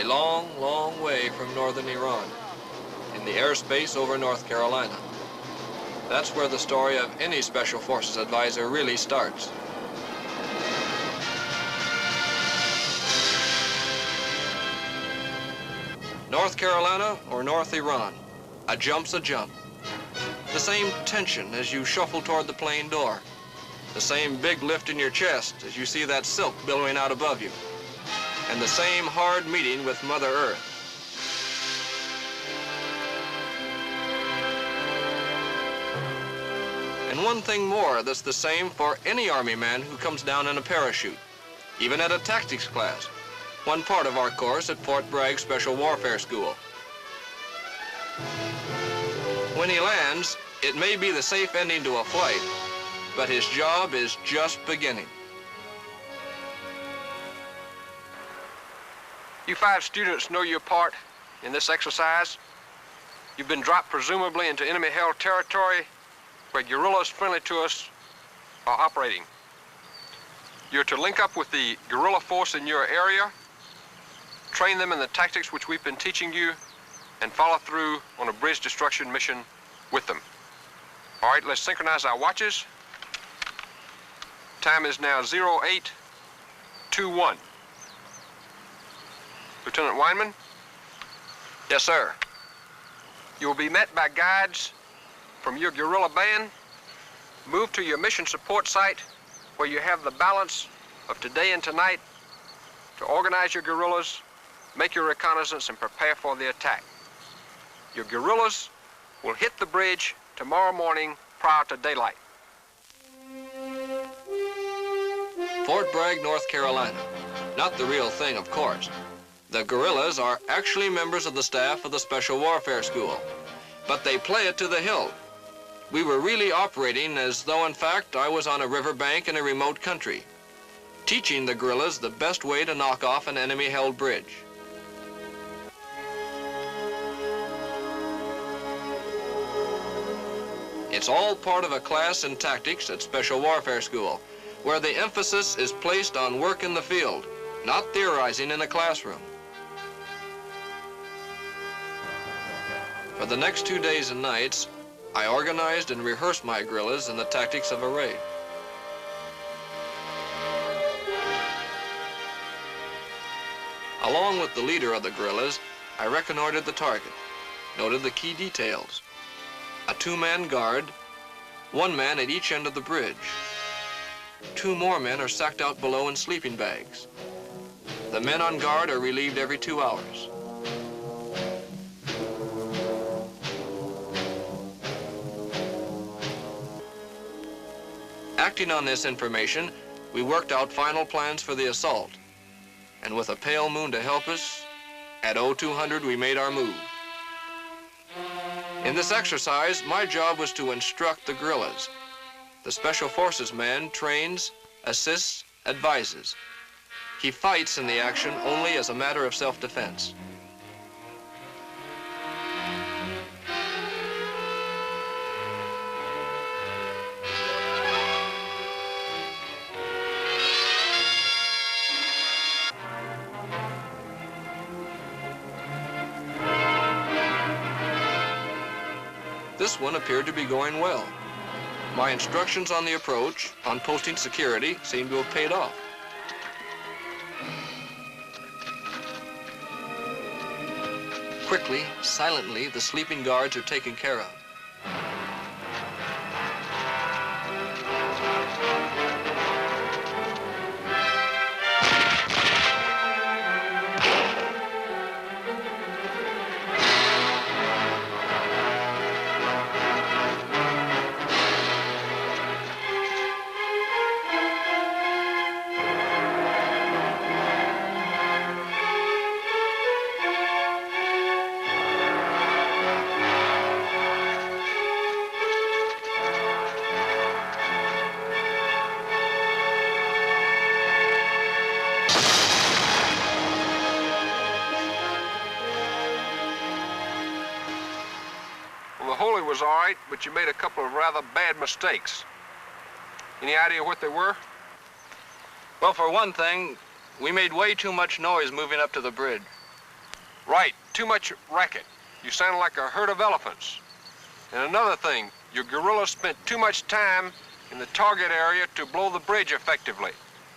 a long, long way from northern Iran, in the airspace over North Carolina. That's where the story of any Special Forces advisor really starts. North Carolina or North Iran, a jump's a jump. The same tension as you shuffle toward the plane door. The same big lift in your chest as you see that silk billowing out above you. And the same hard meeting with Mother Earth. And one thing more that's the same for any Army man who comes down in a parachute, even at a tactics class, one part of our course at Fort Bragg Special Warfare School. When he lands, it may be the safe ending to a flight, but his job is just beginning. You 5 students know your part in this exercise. You've been dropped presumably into enemy-held territory where guerrillas friendly to us are operating. You're to link up with the guerrilla force in your area, train them in the tactics which we've been teaching you, and follow through on a bridge destruction mission with them. All right, let's synchronize our watches. Time is now 0821. Lieutenant Weinman? Yes, sir. You will be met by guides from your guerrilla band. Move to your mission support site where you have the balance of today and tonight to organize your guerrillas, make your reconnaissance, and prepare for the attack. Your guerrillas will hit the bridge tomorrow morning prior to daylight. Fort Bragg, North Carolina. Not the real thing, of course. The guerrillas are actually members of the staff of the Special Warfare School, but they play it to the hilt. We were really operating as though, in fact, I was on a riverbank in a remote country, teaching the guerrillas the best way to knock off an enemy-held bridge. It's all part of a class in tactics at Special Warfare School, where the emphasis is placed on work in the field, not theorizing in a classroom. For the next 2 days and nights, I organized and rehearsed my guerrillas in the tactics of a raid. Along with the leader of the guerrillas, I reconnoitered the target, noted the key details. A 2-man guard, 1 man at each end of the bridge. 2 more men are sacked out below in sleeping bags. The men on guard are relieved every 2 hours. Acting on this information, we worked out final plans for the assault. And with a pale moon to help us, at 0200 we made our move. In this exercise, my job was to instruct the guerrillas. The Special Forces man trains, assists, advises. He fights in the action only as a matter of self-defense. This one appeared to be going well. My instructions on the approach, on posting security, seemed to have paid off. Quickly, silently, the sleeping guards are taken care of. Was all right, but you made a couple of rather bad mistakes. Any idea what they were? Well, for one thing, we made way too much noise moving up to the bridge. Right, too much racket. You sound like a herd of elephants. And another thing, your guerrillas spent too much time in the target area to blow the bridge effectively.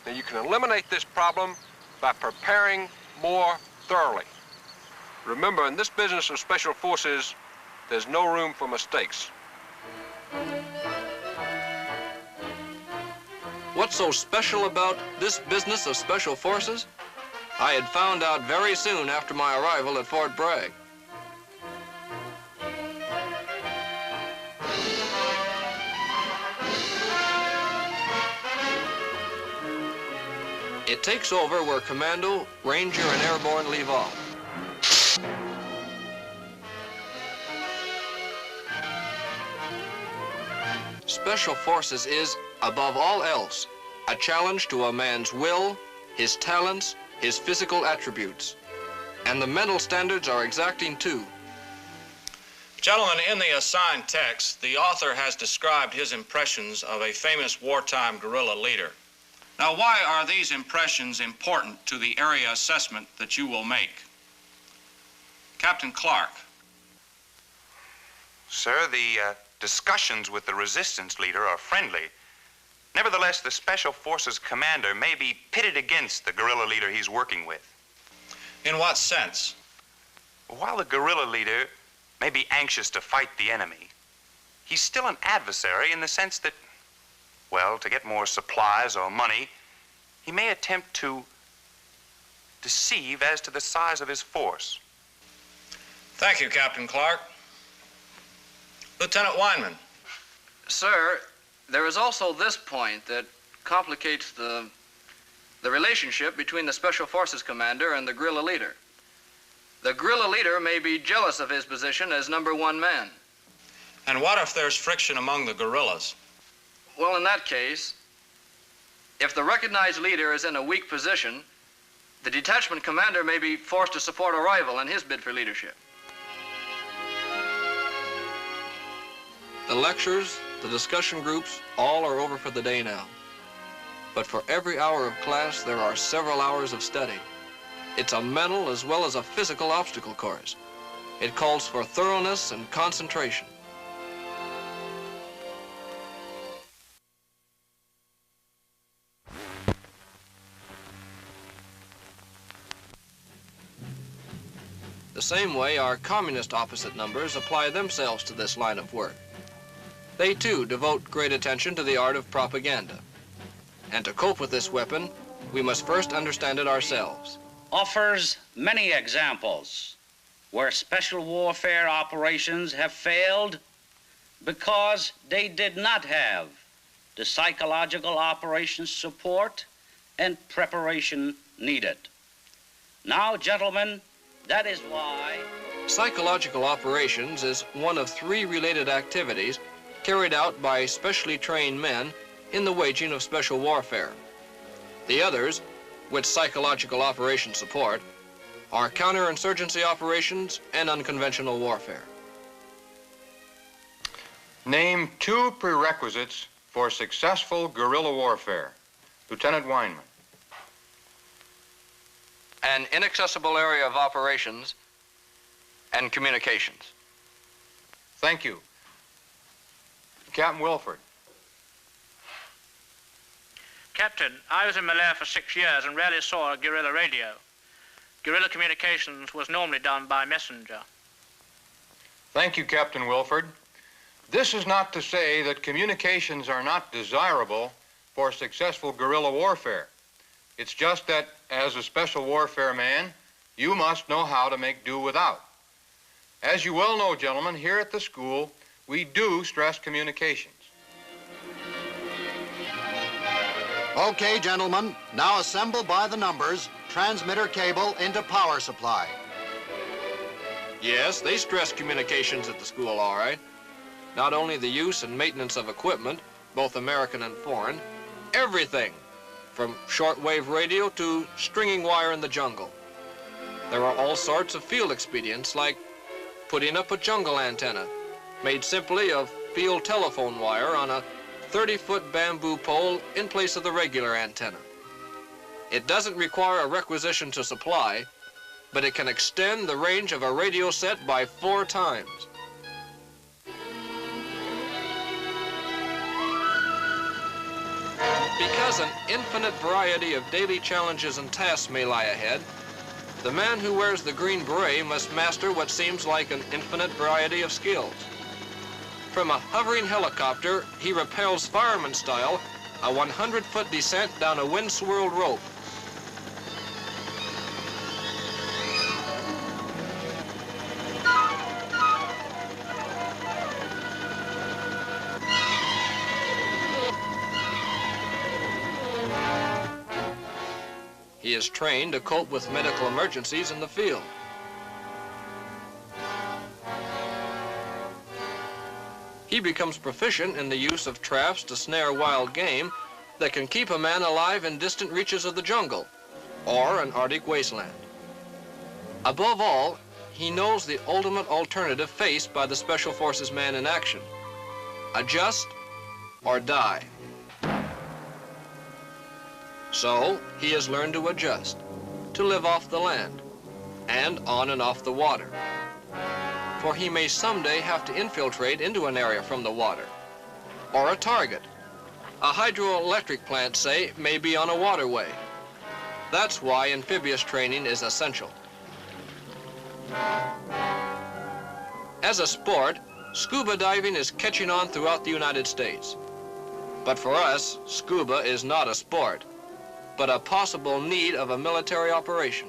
Now you can eliminate this problem by preparing more thoroughly. Remember, in this business of special forces, there's no room for mistakes. What's so special about this business of special forces? I had found out very soon after my arrival at Fort Bragg. It takes over where Commando, Ranger, and Airborne leave off. Special Forces is, above all else, a challenge to a man's will, his talents, his physical attributes. And the mental standards are exacting too. Gentlemen, in the assigned text, the author has described his impressions of a famous wartime guerrilla leader. Now, why are these impressions important to the area assessment that you will make? Captain Clark. Sir, the discussions with the resistance leader are friendly. Nevertheless, the Special Forces commander may be pitted against the guerrilla leader he's working with. In what sense? While the guerrilla leader may be anxious to fight the enemy, he's still an adversary in the sense that, well, to get more supplies or money, he may attempt to deceive as to the size of his force. Thank you, Captain Clark. Lieutenant Weinman. Sir, there is also this point that complicates the relationship between the Special Forces commander and the guerrilla leader. The guerrilla leader may be jealous of his position as #1 man. And what if there's friction among the guerrillas? Well, in that case, if the recognized leader is in a weak position, the detachment commander may be forced to support a rival in his bid for leadership. The lectures, the discussion groups, all are over for the day now. But for every hour of class, there are several hours of study. It's a mental as well as a physical obstacle course. It calls for thoroughness and concentration. The same way our communist opposite numbers apply themselves to this line of work. They too devote great attention to the art of propaganda. And to cope with this weapon, we must first understand it ourselves. Offers many examples where special warfare operations have failed because they did not have the psychological operations support and preparation needed. Now, gentlemen, that is why Psychological operations is one of 3 related activities carried out by specially trained men in the waging of special warfare. The others, which psychological operations support, are counterinsurgency operations and unconventional warfare. Name 2 prerequisites for successful guerrilla warfare. Lieutenant Weinman. An inaccessible area of operations and communications. Thank you. Captain Wilford. Captain, I was in Malaya for 6 years and rarely saw a guerrilla radio. Guerrilla communications was normally done by messenger. Thank you, Captain Wilford. This is not to say that communications are not desirable for successful guerrilla warfare. It's just that, as a special warfare man, you must know how to make do without. As you well know, gentlemen, here at the school, we do stress communications. Okay, gentlemen, now assemble by the numbers, transmitter cable into power supply. Yes, they stress communications at the school, all right. Not only the use and maintenance of equipment, both American and foreign, everything, from shortwave radio to stringing wire in the jungle. There are all sorts of field expedients, like putting up a jungle antenna, made simply of field telephone wire on a 30-foot bamboo pole in place of the regular antenna. It doesn't require a requisition to supply, but it can extend the range of a radio set by 4 times. Because an infinite variety of daily challenges and tasks may lie ahead, the man who wears the green beret must master what seems like an infinite variety of skills. From a hovering helicopter, he rappels fireman style a 100-foot descent down a wind-swirled rope. He is trained to cope with medical emergencies in the field. He becomes proficient in the use of traps to snare wild game that can keep a man alive in distant reaches of the jungle or an Arctic wasteland. Above all, he knows the ultimate alternative faced by the Special Forces man in action: adjust or die. So he has learned to adjust, to live off the land, and on and off the water. For he may someday have to infiltrate into an area from the water, or a target. A hydroelectric plant, say, may be on a waterway. That's why amphibious training is essential. As a sport, scuba diving is catching on throughout the United States. But for us, scuba is not a sport, but a possible need of a military operation.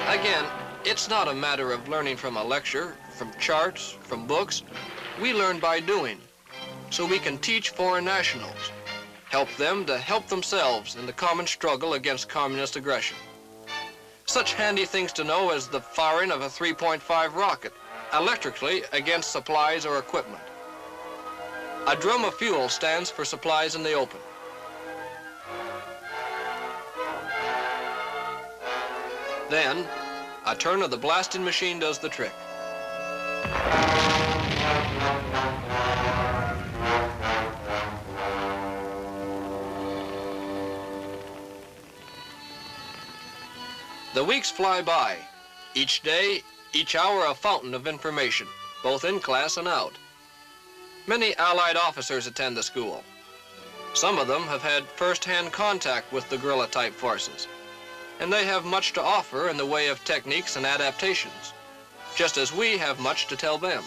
Again, it's not a matter of learning from a lecture, from charts, from books. We learn by doing, so we can teach foreign nationals, help them to help themselves in the common struggle against communist aggression. Such handy things to know as the firing of a 3.5 rocket, electrically against supplies or equipment. A drum of fuel stands for supplies in the open. Then, a turn of the blasting machine does the trick. The weeks fly by. Each day, each hour a fountain of information, both in class and out. Many Allied officers attend the school. Some of them have had first-hand contact with the guerrilla-type forces, and they have much to offer in the way of techniques and adaptations, just as we have much to tell them.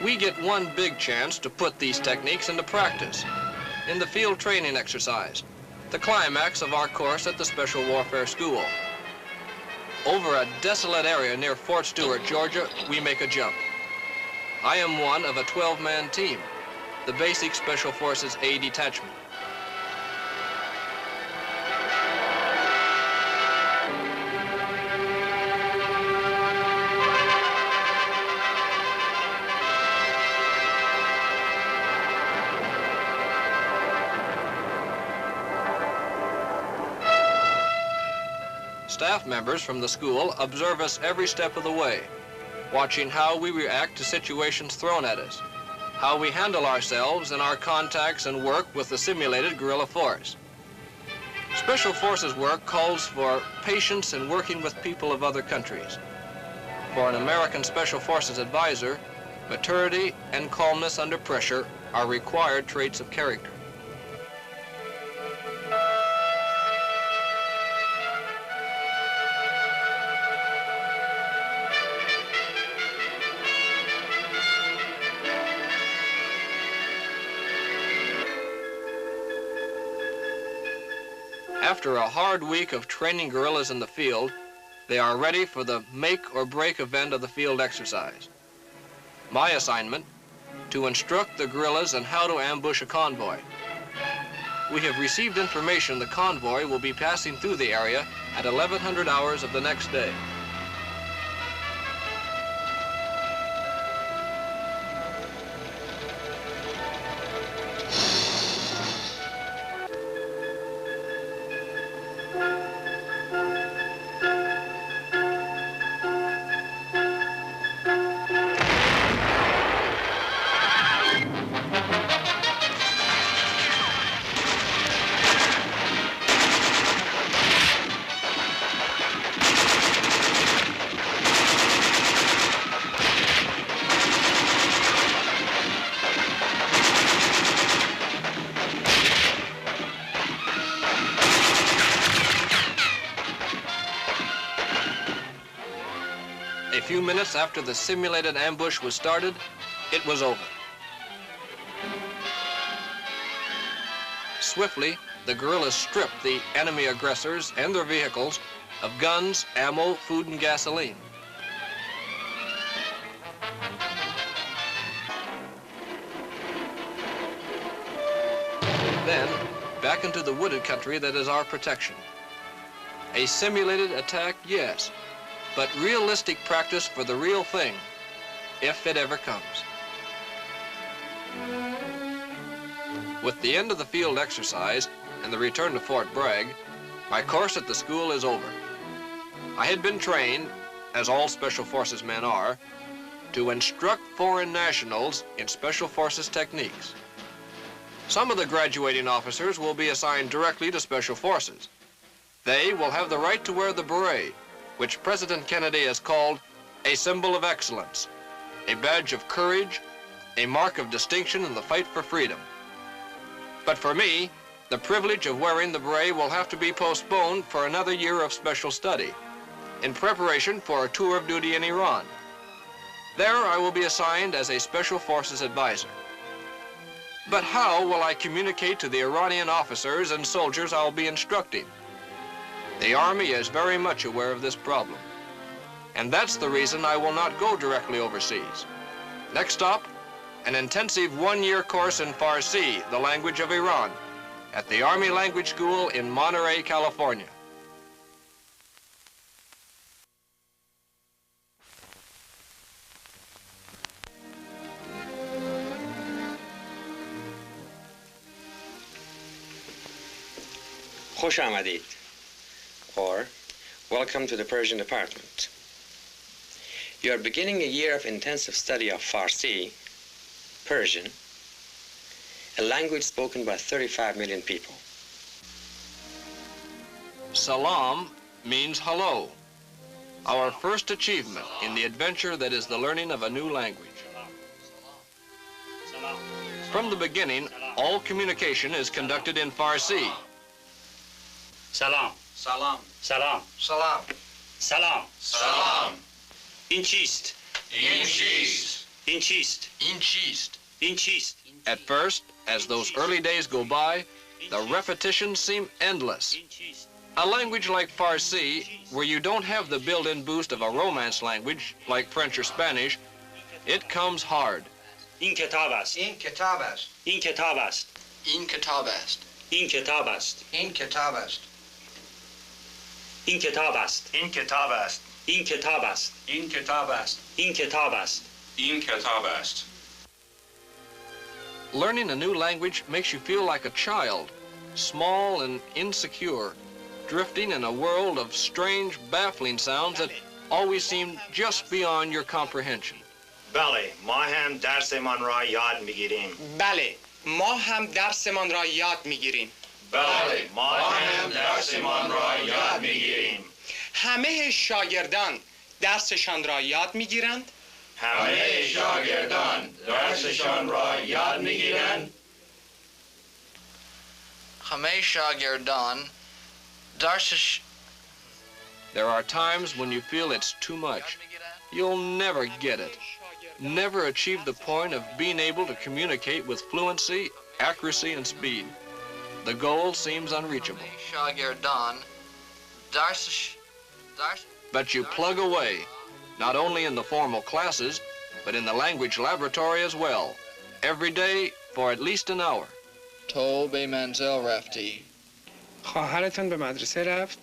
We get one big chance to put these techniques into practice in the field training exercise, the climax of our course at the Special Warfare School. Over a desolate area near Fort Stewart, Georgia, we make a jump. I am one of a 12-man team, the Basic Special Forces A Detachment. Staff members from the school observe us every step of the way, watching how we react to situations thrown at us, how we handle ourselves in our contacts and work with the simulated guerrilla force. Special Forces work calls for patience in working with people of other countries. For an American Special Forces advisor, maturity and calmness under pressure are required traits of character. After a hard week of training guerrillas in the field, they are ready for the make or break event of the field exercise. My assignment, to instruct the guerrillas on how to ambush a convoy. We have received information the convoy will be passing through the area at 1100 hours of the next day. minutes after the simulated ambush was started, it was over. Swiftly, the guerrillas stripped the enemy aggressors and their vehicles of guns, ammo, food, and gasoline. Then, back into the wooded country that is our protection. A simulated attack, yes, but realistic practice for the real thing, if it ever comes. With the end of the field exercise and the return to Fort Bragg, my course at the school is over. I had been trained, as all Special Forces men are, to instruct foreign nationals in Special Forces techniques. Some of the graduating officers will be assigned directly to Special Forces. They will have the right to wear the beret, which President Kennedy has called a symbol of excellence, a badge of courage, a mark of distinction in the fight for freedom. But for me, the privilege of wearing the beret will have to be postponed for another year of special study, in preparation for a tour of duty in Iran. There I will be assigned as a Special Forces advisor. But how will I communicate to the Iranian officers and soldiers I'll be instructing? The Army is very much aware of this problem. And that's the reason I will not go directly overseas. Next stop, an intensive one-year course in Farsi, the language of Iran, at the Army Language School in Monterey, California. خوش آمدید, or welcome to the Persian department. You are beginning a year of intensive study of Farsi, Persian, a language spoken by 35 million people. Salam means hello, our first achievement in the adventure that is the learning of a new language. From the beginning, all communication is conducted in Farsi. سلام. Salam. سلام. Salam. سلام. Salam. این چیست؟ In cheese. این چیست؟ In cheese. این چیست؟ At first, as those early days go by, the repetitions seem endless. این چیست؟ A language like Farsi, where you don't have the built-in boost of a Romance language like French or Spanish, it comes hard. این کتاب است. In kitab است. این کتاب است. In kitab است. این کتاب است. In kitab است. این کتاب است. این کتاب است. این کتاب است. این کتاب است. این کتاب است. این کتاب است. Learning a new language makes you feel like a child, small and insecure, drifting in a world of strange, baffling sounds that always seem just beyond your comprehension. بله، ما هم درسمان را یاد میگیریم. بله، ما هم درسمان را یاد میگیریم. بله، ما هم درسمان را یاد میگیریم. همه شاگردان درسشان را یاد میگیرند؟ همه شاگردان درسشان را یاد میگیرند. همه شاگردان درسش There are times when you feel it's too much. You'll never get it. Never achieve the point of being able to communicate with fluency, accuracy, and speed. The goal seems unreachable. شاگردان درسش But you plug away, not only in the formal classes, but in the language laboratory as well, every day for at least an hour. تو به منزل رفتی. خواهرتان به مدرسه رفت؟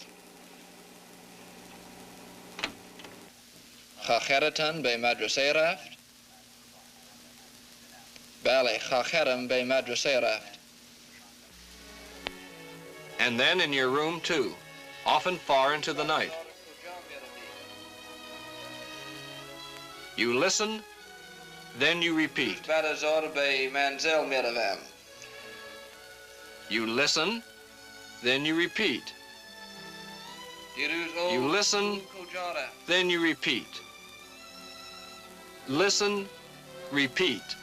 خواهرتان به مدرسه رفت؟ بله، خواهرم به مدرسه رفت. And then in your room too, often far into the night. You listen, then you repeat. بعد از ظهر به منزل میروم. You listen, then you repeat. You listen, then you repeat. Listen, repeat.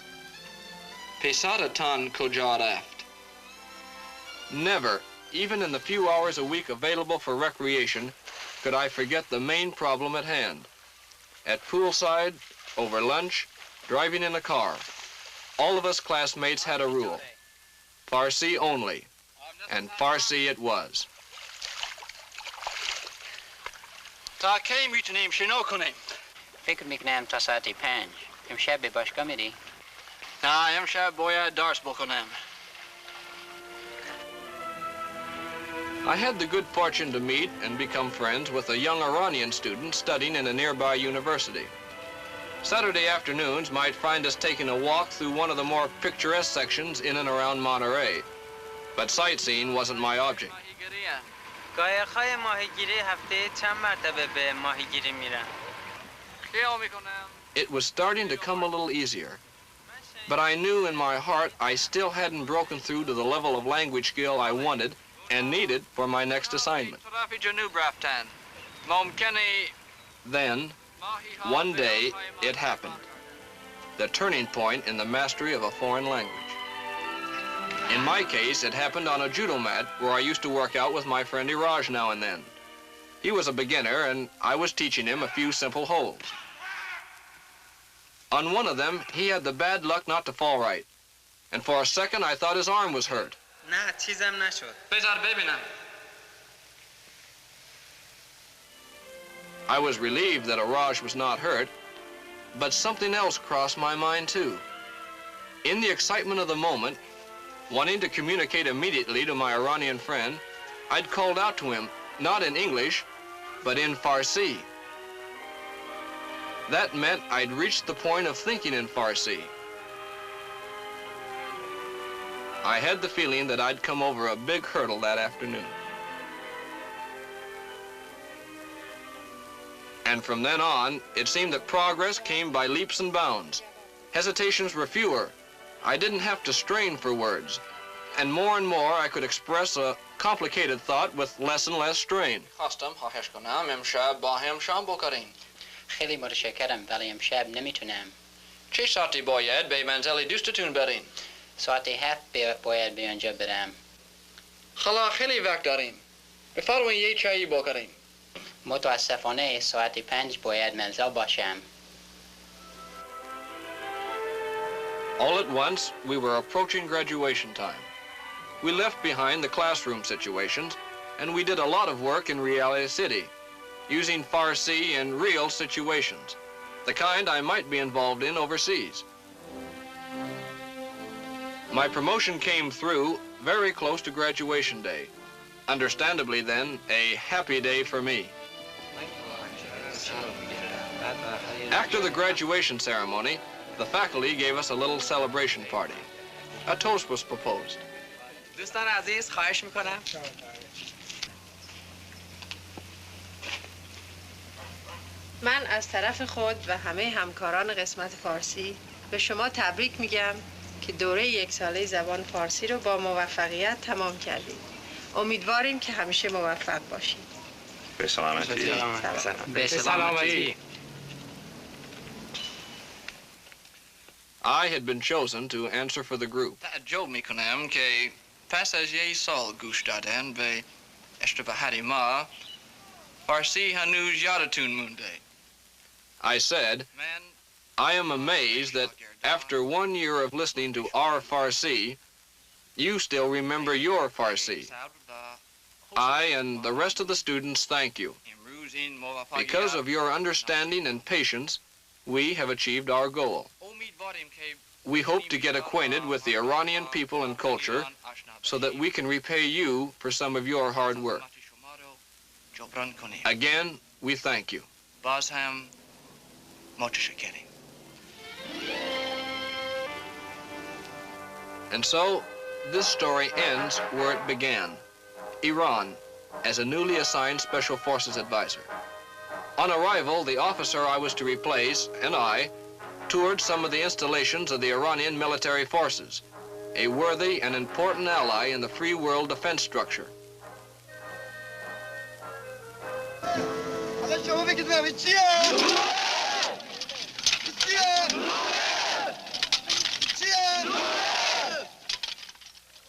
پسرتان کجا رفت؟ Never, even in the few hours a week available for recreation, could I forget the main problem at hand. at poolside, over lunch, driving in a car. All of us classmates had a rule. Farsi only. And Farsi it was. تا کی میتونیم شنو کنیم؟ فکر میکنم تا ساعت 5. امشب به باشگاه میری؟ نه امشب باید درس بخونم. I had the good fortune to meet and become friends with a young Iranian student studying in a nearby university. Saturday afternoons might find us taking a walk through one of the more picturesque sections in and around Monterey. But sightseeing wasn't my object. قایق‌های ماهیگیری هفته چند مرتبه به ماهیگیری میرن؟ It was starting to come a little easier. But I knew in my heart I still hadn't broken through to the level of language skill I wanted and needed for my next assignment. Then, one day, it happened. The turning point in the mastery of a foreign language. In my case, it happened on a judo mat where I used to work out with my friend Iraj now and then. He was a beginner and I was teaching him a few simple holds. On one of them, he had the bad luck not to fall right. And for a second, I thought his arm was hurt. نه چیزم نشد. بذار ببینم. I was relieved that Iraj was not hurt, but something else crossed my mind too. In the excitement of the moment, wanting to communicate immediately to my Iranian friend, I'd called out to him, not in English, but in Farsi. That meant I'd reached the point of thinking in Farsi. I had the feeling that I'd come over a big hurdle that afternoon. And from then on, it seemed that progress came by leaps and bounds. Hesitations were fewer. I didn't have to strain for words. And more I could express a complicated thought with less and less strain. خیلی متشکرم ولی امشب نمیتونم. چه ساعتی باید به منزل دوستتون برین؟ ساعت 7 باید به آنجا برم. حالا خیلی وقت داریم. بفرمایید یه چایی بخوریم. متاسفانه ساعت 5 باید منزل باشم. All at once, we were approaching graduation time. We left behind the classroom situations, and we did a lot of work in reality city, using Farsi in real situations, the kind I might be involved in overseas. My promotion came through very close to graduation day. Understandably then, a happy day for me. After the graduation ceremony, the faculty gave us a little celebration party. A toast was proposed. دوستان عزیز خواهش میکنم. من از طرف خود و همه همکاران قسمت فارسی به شما تبریک میگم که دوره 1 ساله زبان فارسی رو با موفقیت تمام کردید. امیدواریم که همیشه موفق باشید. به سلامتی. به سلامتی. I had been chosen to answer for the group. تعجب میکنم که پس از 1 سال گوش دادن به اشتباهات ما فارسی هنوز یادتون مونده. I said, I am amazed that after 1 year of listening to our Farsi, you still remember your Farsi. I and the rest of the students thank you. Because of your understanding and patience, we have achieved our goal. We hope to get acquainted with the Iranian people and culture so that we can repay you for some of your hard work. Again, we thank you. And so, this story ends where it began, Iran, as a newly assigned Special Forces advisor. On arrival, the officer I was to replace and I toured some of the installations of the Iranian military forces, a worthy and important ally in the free world defense structure.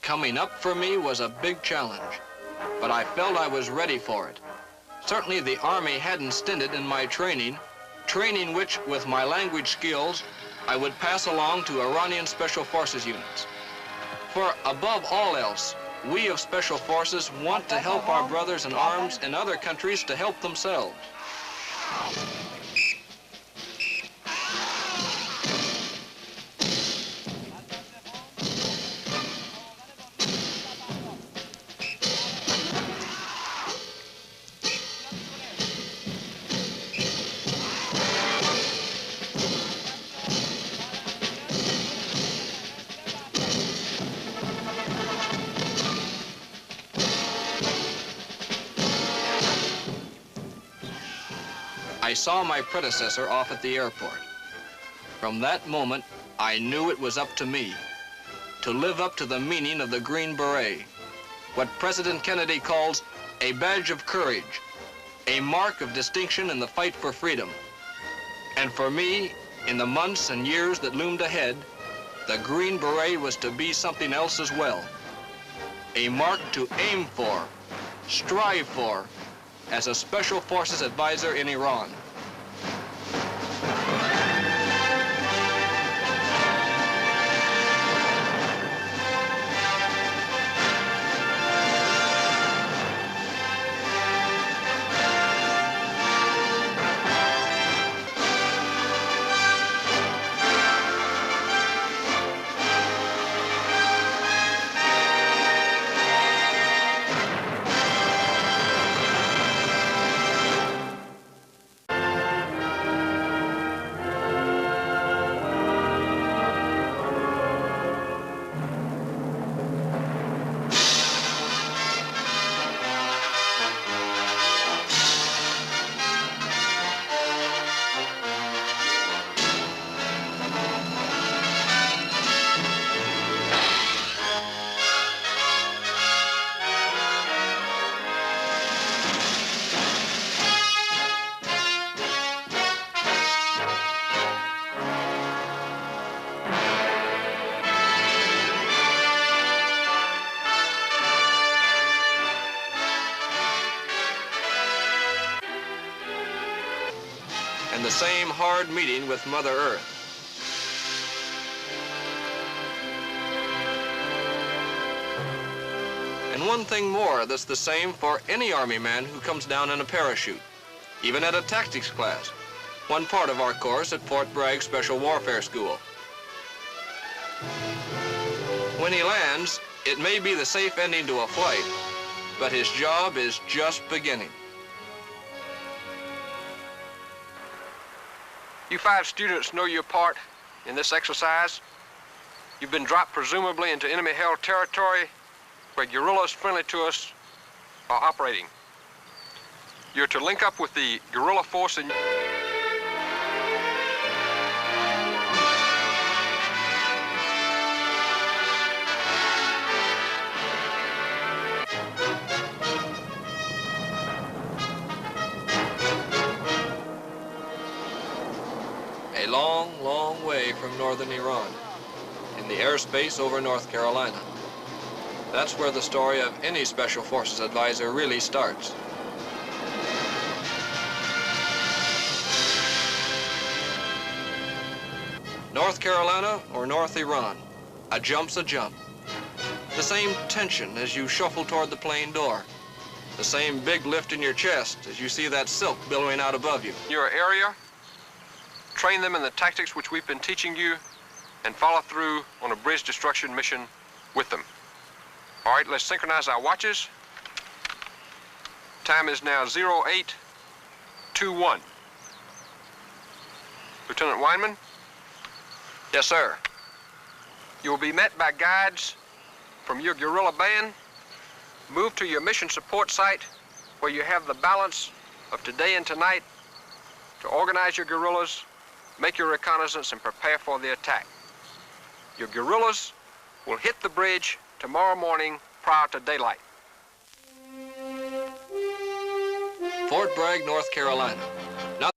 Coming up for me was a big challenge, but I felt I was ready for it. Certainly the Army hadn't stinted in my training, training which, with my language skills, I would pass along to Iranian Special Forces units. For above all else, we of Special Forces want to help our brothers in arms in other countries to help themselves. I saw my predecessor off at the airport. From that moment, I knew it was up to me to live up to the meaning of the Green Beret, what President Kennedy calls a badge of courage, a mark of distinction in the fight for freedom. And for me, in the months and years that loomed ahead, the Green Beret was to be something else as well, a mark to aim for, strive for, as a Special Forces advisor in Iran. And the same hard meeting with Mother Earth. And one thing more that's the same for any Army man who comes down in a parachute, even at a tactics class, one part of our course at Fort Bragg Special Warfare School. When he lands, it may be the safe ending to a flight, but his job is just beginning. You 5 students know your part in this exercise. You've been dropped presumably into enemy-held territory where guerrillas friendly to us are operating. You're to link up with the guerrilla force in... A long, long way from northern Iran, in the airspace over North Carolina. That's where the story of any Special Forces advisor really starts. North Carolina or North Iran, a jump's a jump. The same tension as you shuffle toward the plane door. The same big lift in your chest as you see that silk billowing out above you. Your area, train them in the tactics which we've been teaching you, and follow through on a bridge destruction mission with them. All right, let's synchronize our watches. Time is now 0821. Lieutenant Weinman? Yes, sir. You will be met by guides from your guerrilla band. Move to your mission support site where you have the balance of today and tonight to organize your guerrillas, make your reconnaissance, and prepare for the attack. Your guerrillas will hit the bridge tomorrow morning prior to daylight. Fort Bragg, North Carolina. Not